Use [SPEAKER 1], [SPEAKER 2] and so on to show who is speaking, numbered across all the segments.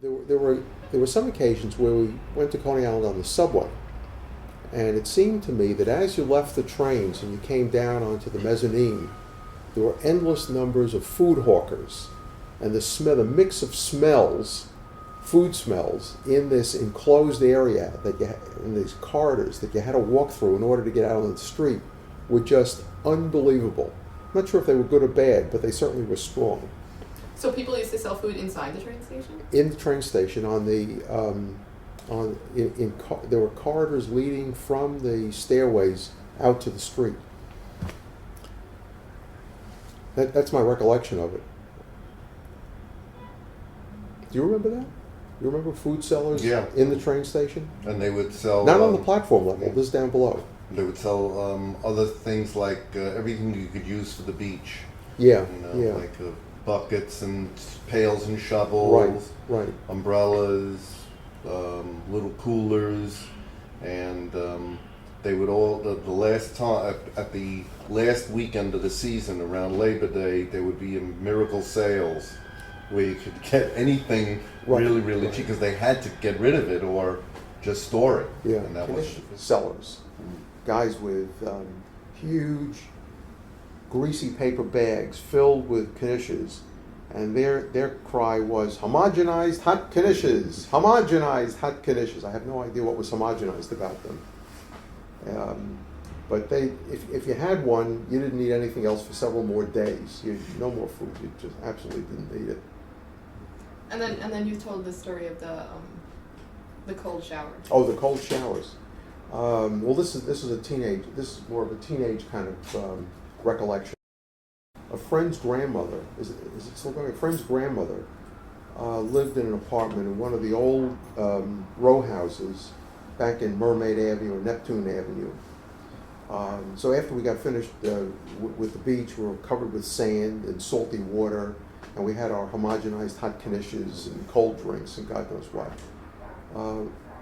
[SPEAKER 1] there were some occasions where we went to Coney Island on the subway, and it seemed to me that as you left the trains and you came down onto the mezzanine, there were endless numbers of food hawkers, and the mix of smells, food smells, in this enclosed area in these corridors that you had to walk through in order to get out on the street, were just unbelievable. I'm not sure if they were good or bad, but they certainly were strong.
[SPEAKER 2] So people used to sell food inside the train station?
[SPEAKER 1] In the train station, there were corridors leading from the stairways out to the street. That's my recollection of it. Do you remember that? You remember food sellers in the train station?
[SPEAKER 3] And they would sell...
[SPEAKER 1] Not on the platform level, this down below.
[SPEAKER 3] They would sell other things like everything you could use for the beach.
[SPEAKER 1] Yeah,
[SPEAKER 3] Like buckets and pails and shovels,
[SPEAKER 1] right.
[SPEAKER 3] Umbrellas, little coolers, and they would all, the last time, at the last weekend of the season, around Labor Day, there would be miracle sales where you could get anything really cheap because they had to get rid of it or just store it.
[SPEAKER 1] Yeah,
[SPEAKER 3] and that was
[SPEAKER 1] sellers, guys with huge greasy paper bags filled with knishes, and their cry was homogenized hot knishes, homogenized hot knishes. I have no idea what was homogenized about them. But if you had one, you didn't need anything else for several more days. No more food. You just absolutely didn't need it.
[SPEAKER 2] And then you told the story of the cold shower.
[SPEAKER 1] Oh, the cold showers. Well, this is more of a teenage kind of recollection. A friend's grandmother, is it still going? A friend's grandmother lived in an apartment in one of the old row houses back in Mermaid Avenue or Neptune Avenue. So after we got finished with the beach, we were covered with sand and salty water, and we had our homogenized hot knishes and cold drinks and God knows what.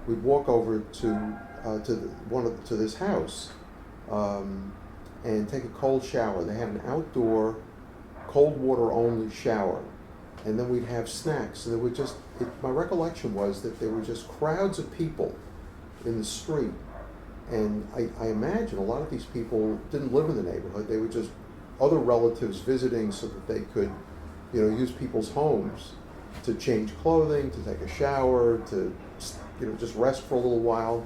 [SPEAKER 1] We'd walk over to this house and take a cold shower. They had an outdoor, cold water only shower, and then we'd have snacks. And there were my recollection was that there were just crowds of people in the street. And I imagine a lot of these people didn't live in the neighborhood. They were just other relatives visiting so that they could, use people's homes to change clothing, to take a shower, to, just rest for a little while.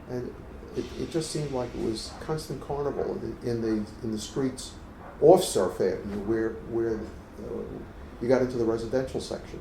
[SPEAKER 1] And it just seemed like it was constant carnival in the streets off Surf Avenue where you got into the residential section.